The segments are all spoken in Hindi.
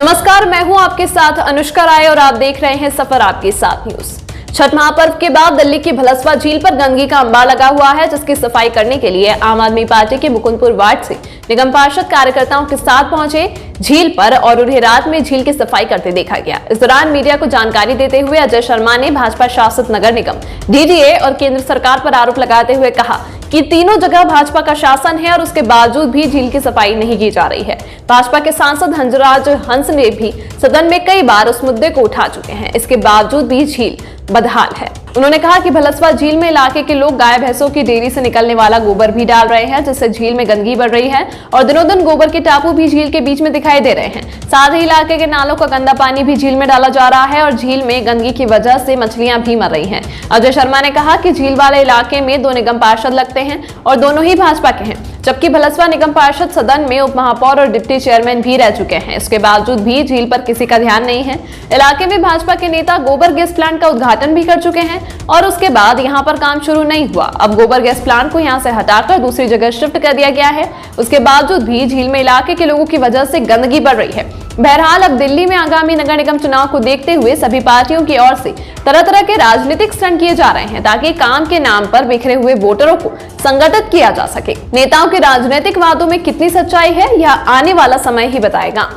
नमस्कार, मैं हूं आपके साथ अनुष्का राय और आप देख रहे हैं सफर आपके साथ न्यूज। छठ महापर्व के बाद दिल्ली की भलसवा झील पर गंदगी का अंबार लगा हुआ है, जिसकी सफाई करने के लिए आम आदमी पार्टी के मुकुंदपुर वार्ड से निगम पार्षद कार्यकर्ताओं के साथ पहुंचे झील पर और उन्हें रात में झील की सफाई करते देखा गया। इस दौरान मीडिया को जानकारी देते हुए अजय शर्मा ने भाजपा शासित नगर निगम डीडीए और केंद्र सरकार पर आरोप लगाते हुए कहा कि तीनों जगह भाजपा का शासन है और उसके बावजूद भी झील की सफाई नहीं की जा रही है। भाजपा के सांसद हंसराज हंस ने भी सदन में कई बार उस मुद्दे को उठा चुके हैं, इसके बावजूद भी झील बदहाल है। उन्होंने कहा कि भलसवा झील में इलाके के लोग गाय भैंसों की डेयरी से निकलने वाला गोबर भी डाल रहे हैं, जिससे झील में गंदगी बढ़ रही है और दिनों दिन गोबर के टापू भी झील के बीच में दिखाई दे रहे हैं। साथ ही इलाके के नालों का गंदा पानी भी झील में डाला जा रहा है और झील में गंदगी की वजह से मछलियां भी मर रही हैं। अजय शर्मा ने कहा कि झील वाले इलाके में 2 निगम पार्षद लगते हैं और दोनों ही भाजपा के हैं, जबकि भलसवा निगम पार्षद सदन में उप महापौर और डिप्टी चेयरमैन भी रह चुके हैं। इसके बावजूद भी झील पर किसी का ध्यान नहीं है। इलाके में भाजपा के नेता गोबर गैस प्लांट का उद्घाटन भी कर चुके हैं और उसके बाद यहां पर काम शुरू नहीं हुआ। अब गोबर गैस प्लांट को यहां से हटाकर दूसरी जगह शिफ्ट कर दिया गया है। उसके बावजूद भी झील में इलाके के लोगों की वजह से गंदगी बढ़ रही है। बहरहाल अब दिल्ली में आगामी नगर निगम चुनाव को देखते हुए सभी पार्टियों की ओर से तरह तरह के राजनीतिक स्टंट किए जा रहे हैं, ताकि काम के नाम पर बिखरे हुए वोटरों को संगठित किया जा सके। नेताओं के राजनीतिक वादों में कितनी सच्चाई है, यह आने वाला समय ही बताएगा।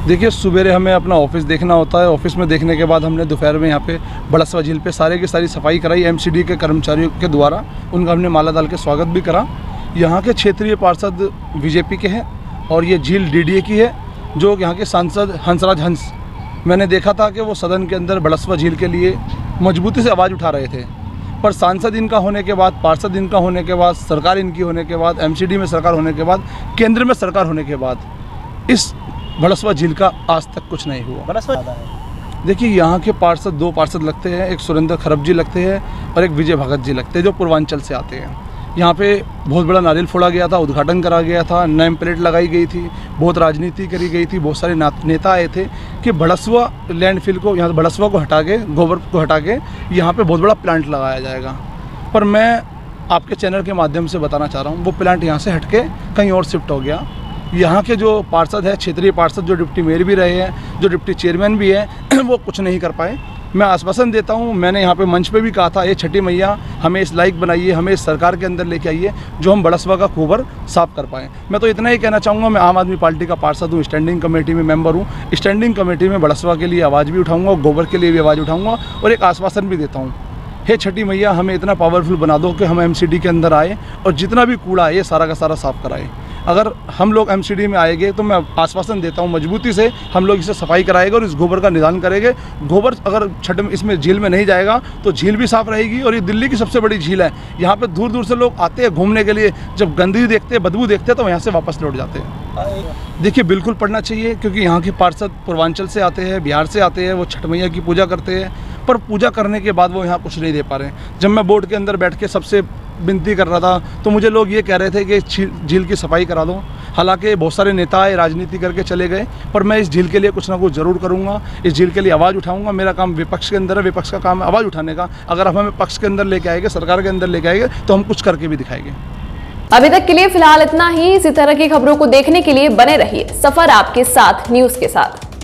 देखिए, सुबेरे हमें अपना ऑफिस देखना होता है। ऑफिस में देखने के बाद हमने दोपहर में यहाँ पे भलसवा झील पे सारे की सारी सफाई कराई एमसीडी के कर्मचारियों के द्वारा। उनका हमने माला डाल के स्वागत भी करा। यहाँ के क्षेत्रीय पार्षद बीजेपी के हैं और ये झील डीडीए की है, जो यहाँ के सांसद हंसराज हंस, मैंने देखा था कि वो सदन के अंदर भलसवा झील के लिए मजबूती से आवाज़ उठा रहे थे। पर सांसद इनका होने के बाद, पार्षद इनका होने के बाद, सरकार इनकी होने के बाद, एमसीडी में सरकार होने के बाद, केंद्र में सरकार होने के बाद इस भलसवा झील का आज तक कुछ नहीं हुआ। देखिए, यहाँ के पार्षद 2 पार्षद लगते हैं, एक सुरेंद्र खरब जी लगते हैं और एक विजय भगत जी लगते हैं, जो पूर्वांचल से आते हैं। यहाँ पे बहुत बड़ा नारियल फोड़ा गया था, उद्घाटन करा गया था, नेम प्लेट लगाई गई थी, बहुत राजनीति करी गई थी, बहुत सारे नेता आए थे कि भलसवा लैंडफिल को, यहाँ भलसवा को हटा के, गोबर को हटा के यहाँ पे बहुत बड़ा प्लांट लगाया जाएगा। पर मैं आपके चैनल के माध्यम से बताना चाह रहा हूँ, वो प्लांट यहाँ से हट के कहीं और शिफ्ट हो गया। यहाँ के जो पार्षद है, क्षेत्रीय पार्षद, जो डिप्टी मेयर भी रहे हैं, जो डिप्टी चेयरमैन भी है, वो कुछ नहीं कर पाए। मैं आश्वासन देता हूँ, मैंने यहाँ पे मंच पे भी कहा था, ये छठी मैया हमें इस लायक बनाइए, हमें इस सरकार के अंदर लेके आइए जो हम भलसवा का गोबर साफ कर पाएँ। मैं तो इतना ही कहना चाहूँगा, मैं आम आदमी पार्टी का पार्षद हूँ, स्टैंडिंग कमेटी में मेंबर हूँ। स्टैंडिंग कमेटी में भलसवा के लिए आवाज़ भी उठाऊँगा, गोबर के लिए भी आवाज़ उठाऊँगा और एक आश्वासन भी देता हूँ, हे छठी मैया हमें इतना पावरफुल बना दो कि हम एमसीडी के अंदर आए और जितना भी कूड़ा है ये सारा का सारा साफ कराए। अगर हम लोग एमसीडी में आएंगे तो मैं आश्वासन देता हूँ, मजबूती से हम लोग इसे सफाई कराएंगे और इस गोबर का निदान करेंगे। गोबर अगर छठ में इसमें झील में नहीं जाएगा तो झील भी साफ रहेगी और ये दिल्ली की सबसे बड़ी झील है। यहाँ पे दूर दूर से लोग आते हैं घूमने के लिए, जब गंदगी देखते हैं, बदबू देखते हैं तो यहाँ से वापस लौट जाते हैं। देखिए, बिल्कुल पढ़ना चाहिए, क्योंकि यहाँ के पार्षद पूर्वांचल से आते हैं, बिहार से आते हैं, वो छठ मैया की पूजा करते हैं, पर पूजा करने के बाद वो यहाँ कुछ नहीं दे पा रहे हैं। जब मैं बोर्ड के अंदर बैठ के सबसे विनती कर रहा था तो मुझे लोग ये कह रहे थे कि झील की सफाई करा दो। हालांकि बहुत सारे नेता आए, राजनीति करके चले गए, पर मैं इस झील के लिए कुछ ना कुछ ज़रूर करूँगा, इस झील के लिए आवाज़ उठाऊँगा। मेरा काम विपक्ष के अंदर है, विपक्ष का काम है आवाज़ उठाने का। अगर हम हमें पक्ष के अंदर लेके आएंगे, सरकार के अंदर लेके आएंगे, तो हम कुछ करके भी दिखाएंगे। अभी तक के लिए फिलहाल इतना ही। इसी तरह की खबरों को देखने के लिए बने रहिए सफर आपके साथ न्यूज़ के साथ।